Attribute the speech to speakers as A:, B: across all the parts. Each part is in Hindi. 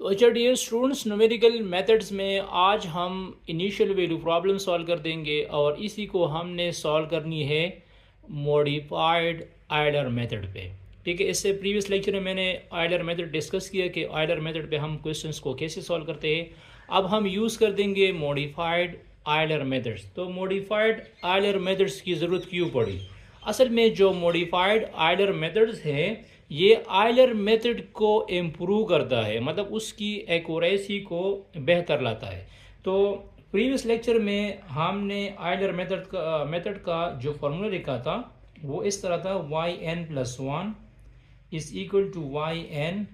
A: तो अच्छा डियर स्टूडेंट्स, न्यूमेरिकल मेथड्स में आज हम इनिशियल वैल्यू प्रॉब्लम सॉल्व कर देंगे और इसी को हमने सॉल्व करनी है मॉडिफाइड आयलर मेथड पे। ठीक है, इससे प्रीवियस लेक्चर में मैंने आयलर मेथड डिस्कस किया कि आयलर मेथड पे हम क्वेश्चंस को कैसे सॉल्व करते हैं। अब हम यूज़ कर देंगे मॉडिफाइड आयलर मेथड्स। तो मॉडिफाइड आयलर मेथड्स की ज़रूरत क्यों पड़ी? असल में जो मॉडिफाइड आयलर मेथड्स हैं ये आयलर मेथड को इम्प्रूव करता है, मतलब उसकी एक्यूरेसी को बेहतर लाता है। तो प्रीवियस लेक्चर में हमने आयलर मेथड का जो फार्मूला लिखा था वो इस तरह था, Y N plus one is equal to Y N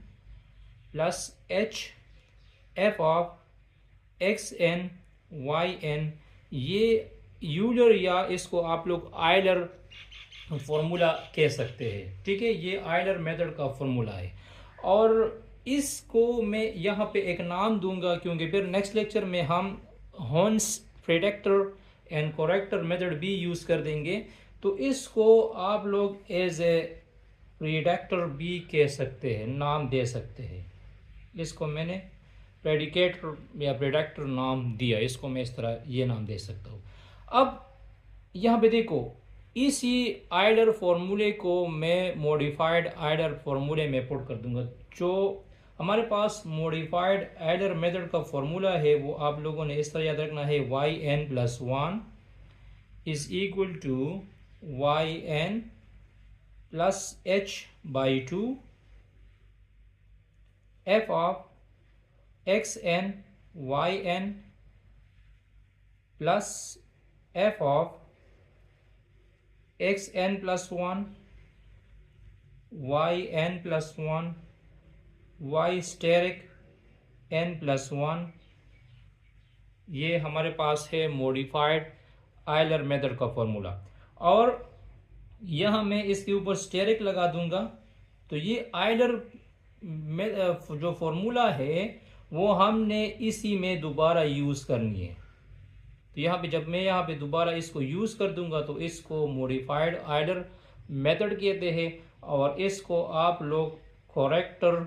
A: plus H F of X N Y N. ये यूलर या इसको आप लोग आयलर फॉर्मूला कह सकते हैं। ठीक है, ये आयलर मेथड का फॉर्मूला है और इसको मैं यहाँ पे एक नाम दूंगा क्योंकि फिर नेक्स्ट लेक्चर में हम horns predictor and character method भी यूज़ कर देंगे। तो इसको आप लोग एज ए प्रेडिक्टर भी कह सकते हैं, नाम दे सकते हैं। इसको मैंने प्रेडिकेटर या प्रेडिक्टर नाम दिया, इसको मैं इस तरह ये नाम दे सकता हूँ। अब यहाँ पे देखो, इसी आयलर फॉर्मूले को मैं मॉडिफाइड आयलर फॉर्मूले में पुट कर दूंगा। जो हमारे पास मॉडिफाइड आयलर मेथड का फॉर्मूला है वो आप लोगों ने इस तरह याद रखना है, Y N plus one is equal to Y N plus H by two F of X N Y N plus F of X N plus one Y N plus one Y asterisk N plus one. ये हमारे पास है मॉडिफाइड आयलर मेथड का फॉर्मूला और यहाँ मैं इसके ऊपर स्टेरिक लगा दूंगा। तो ये आयलर जो फॉर्मूला है वो हमने इसी में दोबारा यूज़ करनी है। तो यहाँ पे जब मैं यहाँ पे दोबारा इसको यूज़ कर दूंगा तो इसको मॉडिफाइड आयलर मेथड कहते हैं और इसको आप लोग करेक्टर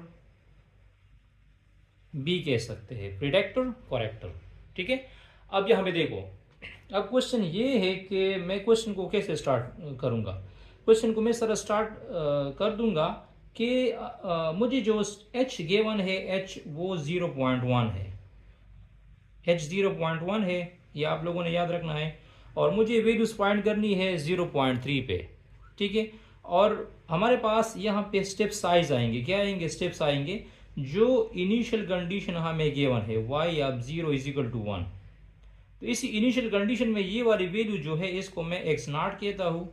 A: भी कह सकते हैं, प्रेडिक्टर करेक्टर। ठीक है, अब यहाँ पे देखो, अब क्वेश्चन ये है कि मैं क्वेश्चन को कैसे स्टार्ट करूँगा। क्वेश्चन को मैं सर स्टार्ट कर दूंगा कि मुझे जो एच गिवन है, एच वो 0.1 है, एच 0.1 है, ये आप लोगों ने याद रखना है और मुझे वैल्यूज फाइंड करनी है 0.3 पे। ठीक है, और हमारे पास यहाँ पे स्टेप साइज आएंगे, क्या आएंगे, स्टेप्स आएंगे। जो इनिशियल कंडीशन हमें गिवन है Y of 0 is equal to 1, तो इसी इनिशियल कंडीशन में ये वाली वैल्यू जो है इसको मैं एक्स नॉट कहता हूँ,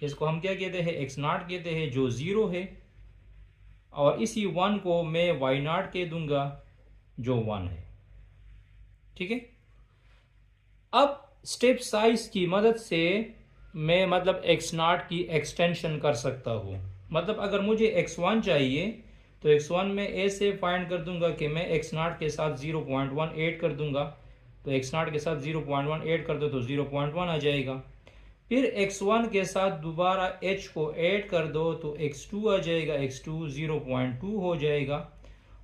A: इसको हम क्या कहते हैं, एक्स नॉट कहते हैं जो 0 है, और इसी 1 को मैं वाई नॉट कह दूंगा जो 1 है। ठीक है, अब स्टेप साइज की मदद से मैं मतलब एक्स नॉट की एक्सटेंशन कर सकता हूँ। मतलब अगर मुझे x1 चाहिए तो x1 में ऐसे फाइंड कर दूंगा कि मैं एक्स नॉट के साथ 0.1 ऐड कर दूंगा। तो एक्स नॉट के साथ 0.1 ऐड कर दो तो 0.1 आ जाएगा। फिर x1 के साथ दोबारा h को ऐड कर दो तो x2 आ जाएगा, x2 0.2 हो जाएगा।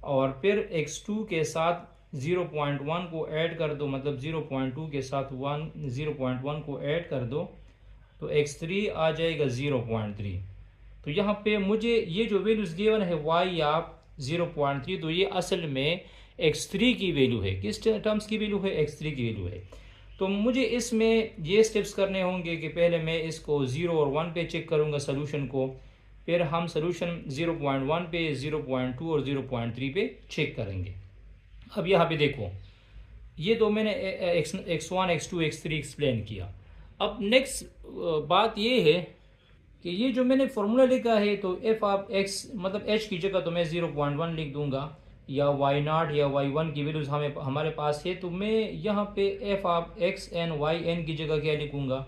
A: और फिर x2 के साथ 0.1 को ऐड कर दो, मतलब 0.2 के साथ 0.1 को ऐड कर दो तो x3 आ जाएगा 0.3। तो यहाँ पे मुझे ये जो वैल्यूज गिवन है y आप 0.3, तो ये असल में x3 की वैल्यू है। किस टर्म्स की वैल्यू है, x3 की वैल्यू है। तो मुझे इसमें ये स्टेप्स करने होंगे कि पहले मैं इसको 0 और 1 पे चेक करूँगा सोल्यूशन को, फिर हम सोल्यूशन 0.1 पे, 0.2 और 0.3 पे चेक करेंगे। अब यहाँ पे देखो, ये तो मैंने x1 x2 x3 एक्सप्लेन किया। अब नेक्स्ट बात ये है कि ये जो मैंने फॉर्मूला लिखा है तो एफ ऑफ एक्स, मतलब एच की जगह तो मैं 0.1 लिख दूंगा, या वाई नॉट या वाई वन की वैल्यूज हमारे पास है, तो मैं यहाँ पे F of X N Y N की जगह क्या लिखूंगा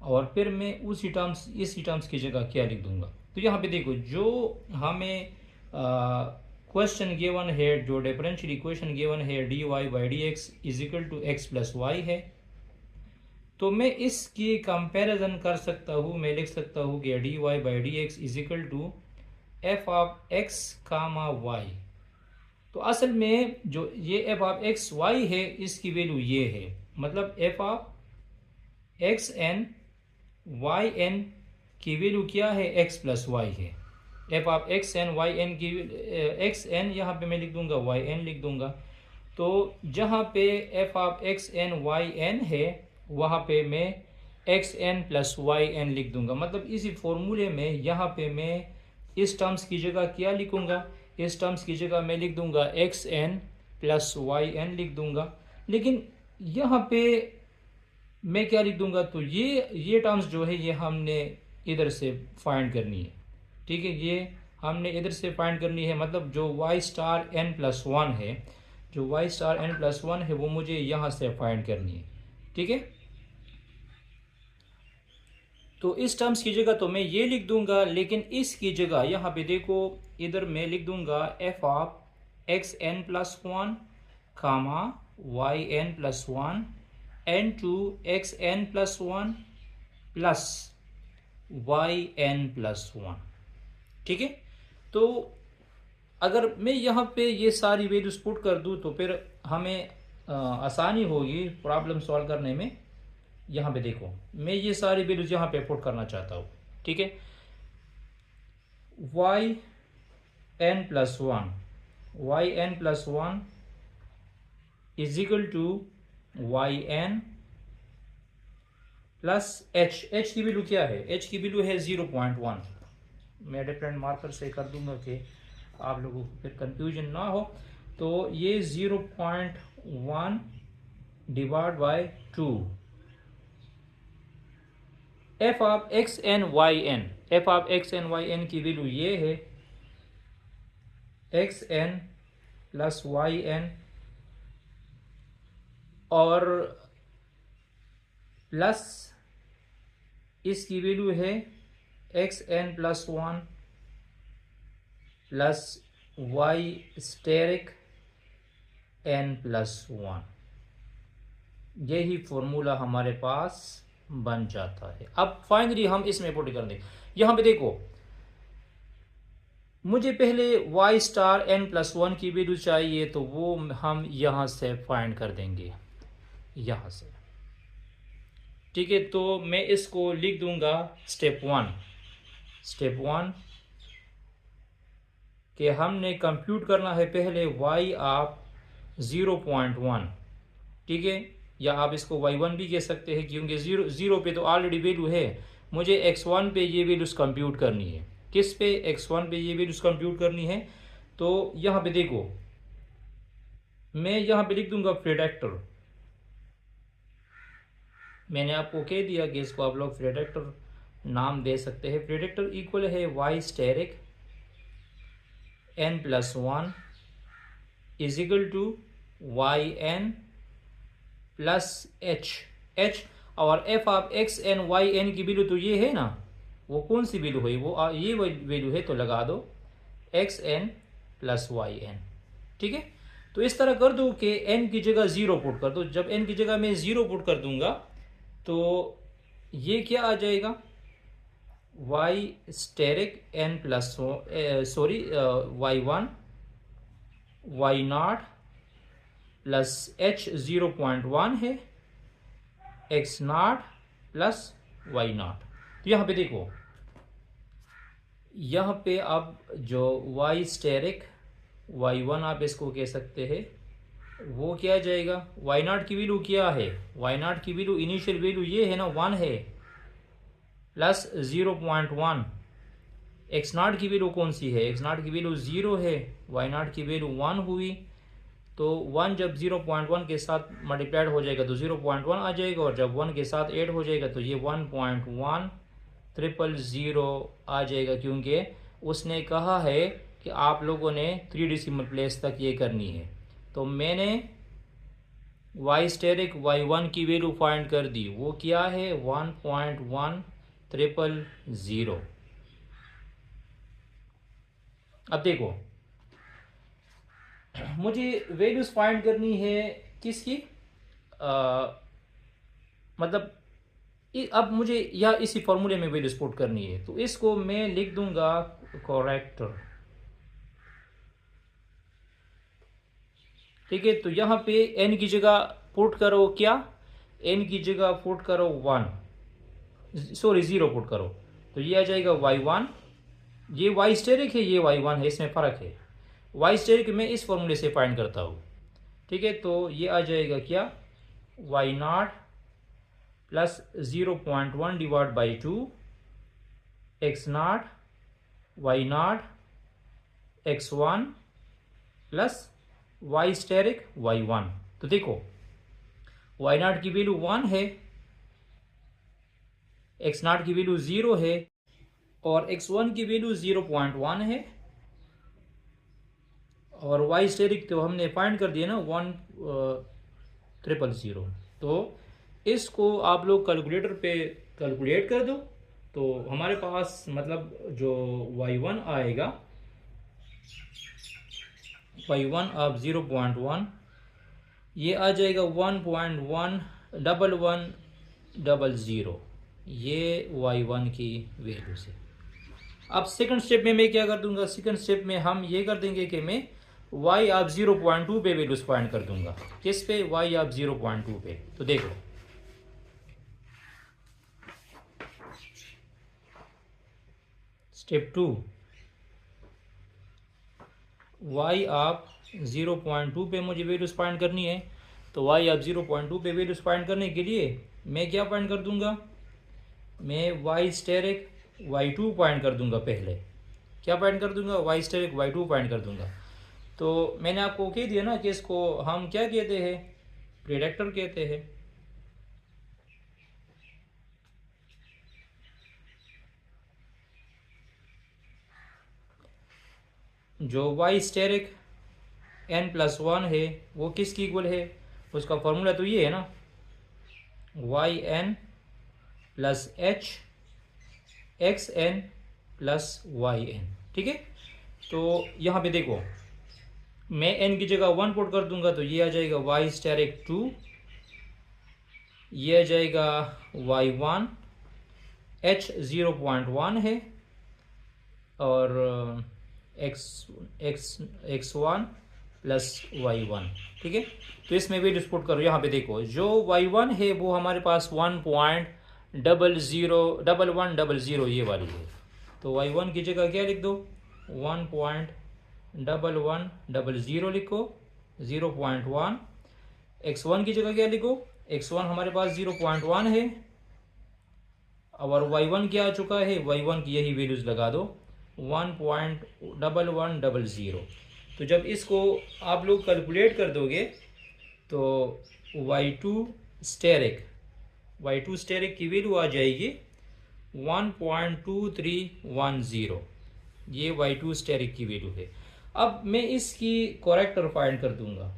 A: और फिर मैं उसी टर्म्स इसी टर्म्स की जगह क्या लिख दूंगा। तो यहाँ पे देखो, जो हमें क्वेश्चन गिवन है, जो डिफरेंशियल इक्वेशन गिवन है D Y by D X is equal to X plus Y है, तो मैं इसकी कंपैरिजन कर सकता हूँ। मैं लिख सकता हूँ कि D Y by D X is equal to F of X comma Y. तो असल में जो ये एफ ऑफ एक्स वाई है इसकी वैल्यू ये है, मतलब F of X N Y N की वैल्यू क्या है, एक्स प्लस वाई है। F of X N Y N की एक्स एन यहाँ पे मैं लिख दूंगा, वाई एन लिख दूंगा। तो जहाँ पे F of X N Y N है वहाँ पे मैं X N plus Y N लिख दूंगा। मतलब इसी फॉर्मूले में यहाँ पे मैं इस टर्म्स की जगह क्या लिखूंगा, इस टर्म्स की जगह मैं लिख दूंगा X N plus Y N लिख दूंगा। लेकिन यहाँ पे मैं क्या लिख दूंगा, तो ये टर्म्स जो है ये हमने इधर से फाइंड करनी है, ठीक है, ये हमने इधर से फाइंड करनी है। मतलब जो Y star N plus one है, जो Y star N plus one है वो मुझे यहाँ से फाइंड करनी है, ठीक है। तो इस टर्म्स की जगह तो मैं ये लिख दूंगा, लेकिन इसकी जगह यहाँ पे देखो इधर मैं लिख दूंगा F of X N plus one comma Y N plus one N to X N plus one plus Y N plus one, ठीक है। तो अगर मैं यहाँ पे ये सारी वैल्यूज पुट कर दूँ तो फिर हमें आसानी होगी प्रॉब्लम सॉल्व करने में। यहाँ पे देखो मैं ये सारी वैल्यूज यहाँ पे पुट करना चाहता हूँ, ठीक है। Y N plus one is equal to Y N plus H. H की वैल्यू क्या है, एच की वैल्यू है 0.1। मैं डिफरेंट मार्कर से कर दूंगा कि आप लोगों को फिर कंफ्यूजन ना हो। तो ये 0.1 divide by 2 F of X N Y N, F of X N Y N की वैल्यू ये है X N plus Y N और प्लस इसकी वैल्यू है X N plus one plus Y asterisk N plus one. यही फॉर्मूला हमारे पास बन जाता है। अब फाइनली हम इसमें पुट कर दें। यहां पे देखो मुझे पहले Y star N plus one की वैल्यू चाहिए, तो वो हम यहां से फाइंड कर देंगे, यहां से, ठीक है। तो मैं इसको लिख दूंगा स्टेप वन कि हमने कंप्यूट करना है पहले वाई ऑफ 0.1, ठीक है, या आप इसको y1 भी कह सकते हैं क्योंकि जीरो पे तो ऑलरेडी वैल्यू है। मुझे x1 पे ये वैल्यूज कंप्यूट करनी है। किस पे, x1 पे ये वैल्यूज कंप्यूट करनी है। तो यहाँ पे देखो मैं यहाँ पे लिख दूंगा प्रेडिक्टर। मैंने आपको कह दिया कि इसको आप लोग प्रेडिक्टर नाम दे सकते हैं। प्रेडिक्टर इक्वल है Y asterisk N plus one is equal to Y N plus H और F of X N Y N की वैल्यू तो ये है ना, वो कौन सी वैल्यू है, वो ये वैल्यू है, तो लगा दो X N plus Y N, ठीक है। तो इस तरह कर दो कि एन की जगह 0 पुट कर दो। जब एन की जगह मैं 0 पुट कर दूंगा तो ये क्या आ जाएगा, Y asterisk N plus Y one Y naught plus H 0.1 है X naught plus Y naught. तो यहाँ पे देखो यहाँ पे अब जो वाई स्टेरिक वाई वन आप इसको कह सकते हैं, वो क्या जाएगा, वाई नॉट की वैल्यू क्या है, वाई नॉट की वैल्यू इनिशियल वैल्यू ये है ना 1 है प्लस 0.1। एक्स नॉट की वैल्यू कौन सी है, एक्स नॉट की वैल्यू 0 है, वाई नॉट की वैल्यू 1 हुई। तो 1 जब 0.1 के साथ मल्टीप्लाइड हो जाएगा तो 0.1 आ जाएगा, और जब 1 के साथ ऐड हो जाएगा तो ये 1.1000 आ जाएगा, क्योंकि उसने कहा है कि आप लोगों ने 3 डेसिमल प्लेस तक ये करनी है। तो मैंने वाई स्टेरिक वाई वन की वैल्यू फाइंड कर दी, वो क्या है 1.1000। अब देखो मुझे वैल्यूज फाइंड करनी है किसकी, मतलब अब मुझे या इसी फॉर्मूले में वैल्यूज पुट करनी है। तो इसको मैं लिख दूंगा करेक्टर। ठीक है, तो यहाँ पे n की जगह पुट करो क्या, n की जगह पुट करो 0 पुट करो, तो ये आ जाएगा y1। ये y स्टेरिक है, ये y1 है, इसमें फ़र्क है। y स्टेरिक मैं इस फॉर्मूले से फाइंड करता हूँ। ठीक है, तो ये आ जाएगा क्या, y0 plus 0.1 divide by 2 x0 y0 x1 plus y asterisk y1। तो देखो y0 की वैल्यू 1 है, x0 की वैल्यू 0 है और x1 की वैल्यू 0.1 है, और y स्टेरिक तो हमने फाइंड कर दिया ना 1,000। तो इसको आप लोग कैलकुलेटर पे कैलकुलेट कर दो, तो हमारे पास मतलब जो y1 आएगा, y1 अब 0.1, ये आ जाएगा 1.11100, ये y1 की वैल्यू से। अब सेकंड स्टेप में मैं क्या कर दूंगा, सेकंड स्टेप में हम ये कर देंगे कि मैं y आप 0.2 पे वैल्यूज फाइंड कर दूंगा। किस पे, y आप 0.2 पे। तो देखो स्टेप 2, y आप 0.2 पे मुझे वैल्यूज फाइंड करनी है। तो y आप 0.2 पे वैल्यूज फाइंड करने के लिए मैं क्या फाइंड कर दूंगा, मैं y स्टेरिक y2 फाइंड कर दूंगा। पहले क्या फाइंड कर दूंगा, y स्टेरिक y2 फाइंड कर दूंगा। तो मैंने आपको कह दिया ना कि इसको हम क्या कहते हैं, प्रेडिक्टर कहते हैं। जो y स्टेरिक n+1 है वो किसकी इक्वल है, उसका फॉर्मूला तो ये है ना, yn plus h xn plus yn। ठीक है, तो यहाँ पे देखो मैं n की जगह 1 पुट कर दूंगा, तो ये आ जाएगा y स्टेरिक 2, ये आ जाएगा y1, h 0.1 है और x1 प्लस y1। ठीक है, तो इसमें वैल्यूज पुट करो। यहाँ पे देखो जो y1 है वो हमारे पास 1.001100 ये वाली है, तो y1 की जगह क्या लिख दो, 1.1100 लिखो, 0.1। x1 की जगह क्या लिखो, x1 हमारे पास 0.1 है और y1 क्या आ चुका है, y1 की यही वैल्यूज लगा दो, 1.1100। तो जब इसको आप लोग कैलकुलेट कर दोगे तो y2 स्टेरिक की वैल्यू आ जाएगी 1.2310, ये y2 स्टेरिक की वैल्यू है। अब मैं इसकी करेक्टर फाइंड कर दूंगा,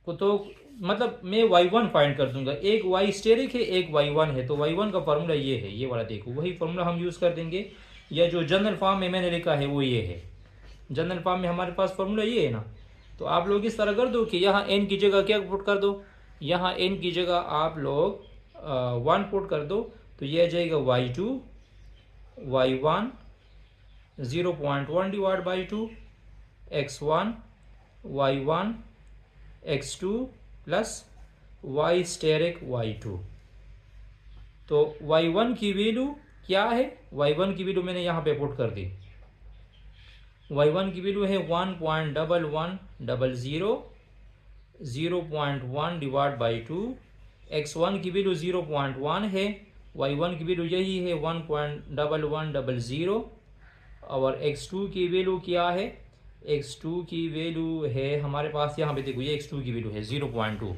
A: तो मतलब मैं y1 फाइंड कर दूंगा। एक y स्टेरिक है, एक y1 है, तो y1 का फार्मूला ये है, ये वाला देखो, वही फार्मूला हम यूज़ कर देंगे, या जो जनरल फॉर्म में मैंने लिखा है वो ये है। जनरल फॉर्म में हमारे पास फार्मूला ये है ना, तो आप लोग इस तरह कर दो कि यहाँ n की जगह क्या पुट कर दो, यहाँ n की जगह आप लोग 1 पुट कर दो, तो ये आ जाएगा y2 y1 0.1 divide by 2 x1 y1 x2 plus y asterisk y2। तो y1 की वैल्यू क्या है, y1 की वैल्यू मैंने यहाँ पे पुट कर दी, y1 की वैल्यू है 1.1100, 0.1 डिवाइड बाई 2। x1 की वैल्यू 0.1 है, y1 की वैल्यू यही है 1.1100, और x2 की वैल्यू क्या है, x2 की वैल्यू है हमारे पास, यहाँ पे देखो ये x2 की वैल्यू है 0.2,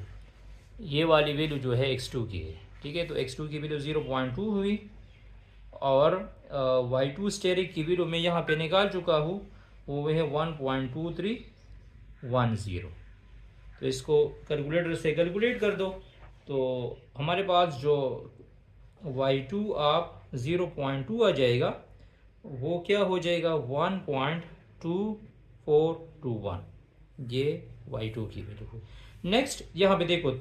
A: ये वाली वैल्यू जो है x2 की है। ठीक है, तो x2 की वैल्यू 0.2 हुई, और y2 स्टेरिक की वैल्यू मैं यहाँ पे निकाल चुका हूँ, वो है 1.2310। तो इसको कैलकुलेटर से कैलकुलेट कर दो, तो हमारे पास जो y2 आप 0.2 आ जाएगा, वो क्या हो जाएगा 1.2421, ये y2 की वैल्यू हो। नेक्स्ट यहाँ पे देखो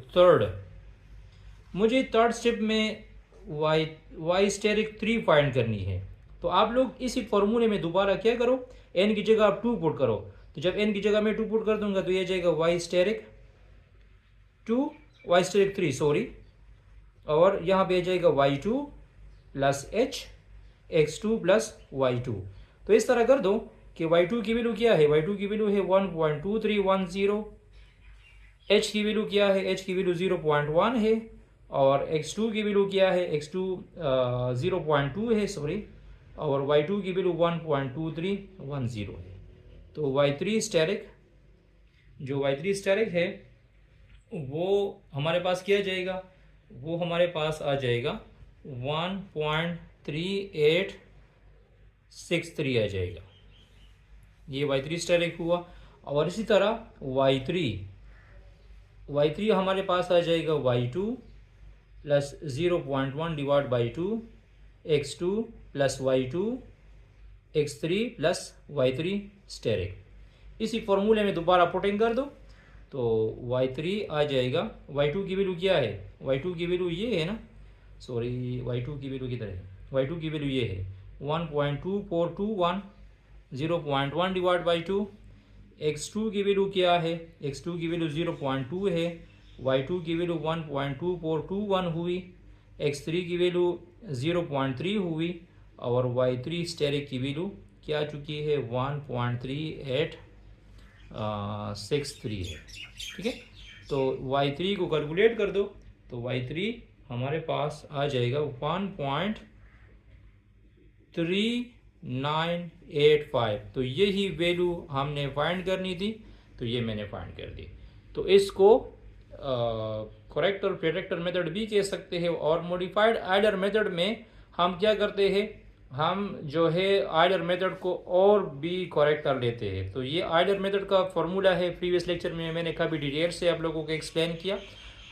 A: मुझे थर्ड स्टेप में y स्टेरिक 3 फाइंड करनी है। तो आप लोग इसी फॉर्मूले में दोबारा क्या करो, n की जगह आप 2 पुट करो, तो जब n की जगह मैं 2 पुट कर दूंगा तो ये जाएगा y asterisk 2 y asterisk 3 sorry, और यहाँ पे आ जाएगा y2 plus h x2 plus y2। तो इस तरह कर दो कि y2 की वैल्यू क्या है, y2 की वैल्यू है 1.2310, h की वैल्यू क्या है, h की वैल्यू 0.1 है, और x2 की वैल्यू क्या है, x2 0.2 है सॉरी, और y2 की वैल्यू 1.2310 है। तो y3 स्टेरिक, जो y3 स्टेरिक है वो हमारे पास क्या जाएगा, वो हमारे पास आ जाएगा 1.3863 आ जाएगा, ये y3 स्टेरिक हुआ। और इसी तरह y3 हमारे पास आ जाएगा y2 plus 0.1 divide by 2 x2 plus y2 x3 plus y3 asterisk. इसी फॉर्मूले में दोबारा पुटिंग कर दो तो y3 आ जाएगा, y2 की वैल्यू क्या है, y2 की वैल्यू ये है ना, सॉरी y2 की वैल्यू किधर है, y2 की वैल्यू ये है 1.2421, 0.1 डिवाइड बाई 2, x2 की वैल्यू क्या है, x2 की वैल्यू 0.2 है, y2 की वैल्यू 1.2421 हुई, x3 की वैल्यू 0.3 हुई, और y3 स्टेरिक की वैल्यू क्या आ चुकी है 1.3863 है। ठीक है, तो y3 को कैलकुलेट कर दो तो y3 हमारे पास आ जाएगा 1.3985। तो यही वैल्यू हमने फाइंड करनी थी, तो ये मैंने फाइंड कर दी। तो इसको करेक्ट और प्रेडिक्टर मेथड भी कह सकते हैं। और मॉडिफाइड आइडर मेथड में हम क्या करते हैं, हम जो है आइडर मेथड को और भी करेक्ट कर लेते हैं। तो ये आइडर मेथड का फॉर्मूला है, प्रीवियस लेक्चर में मैंने काफ़ी डिटेल से आप लोगों को एक्सप्लेन किया,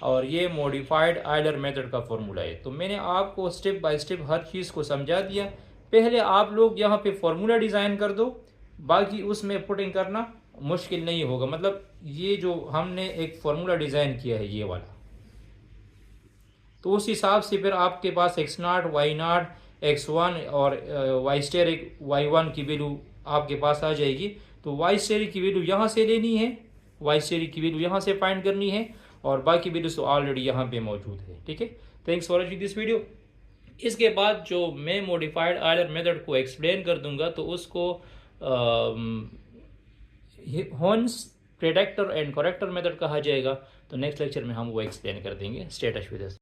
A: और ये मॉडिफाइड आइडर मेथड का फॉर्मूला है। तो मैंने आपको स्टेप बाय स्टेप हर चीज़ को समझा दिया। पहले आप लोग यहाँ पे फॉर्मूला डिज़ाइन कर दो, बाकी उसमें पुटिंग करना मुश्किल नहीं होगा। मतलब ये जो हमने एक फॉर्मूला डिज़ाइन किया है ये वाला, तो उस हिसाब से फिर आपके पास x0 y0 x1 और y स्टेरिक y1 की वैल्यू आपके पास आ जाएगी। तो y स्टेरिक की वैल्यू यहाँ से लेनी है, y स्टेरिक की वैल्यू यहाँ से फाइंड करनी है, और बाकी वैल्यूज तो ऑलरेडी यहाँ पे मौजूद है। ठीक है, thanks for watching this video. इसके बाद जो मैं मॉडिफाइड आइडर मेथड को एक्सप्लेन कर दूंगा तो उसको horns predictor and character method कहा जाएगा। तो नेक्स्ट लेक्चर में हम वो एक्सप्लेन कर देंगे। Stay touch with us.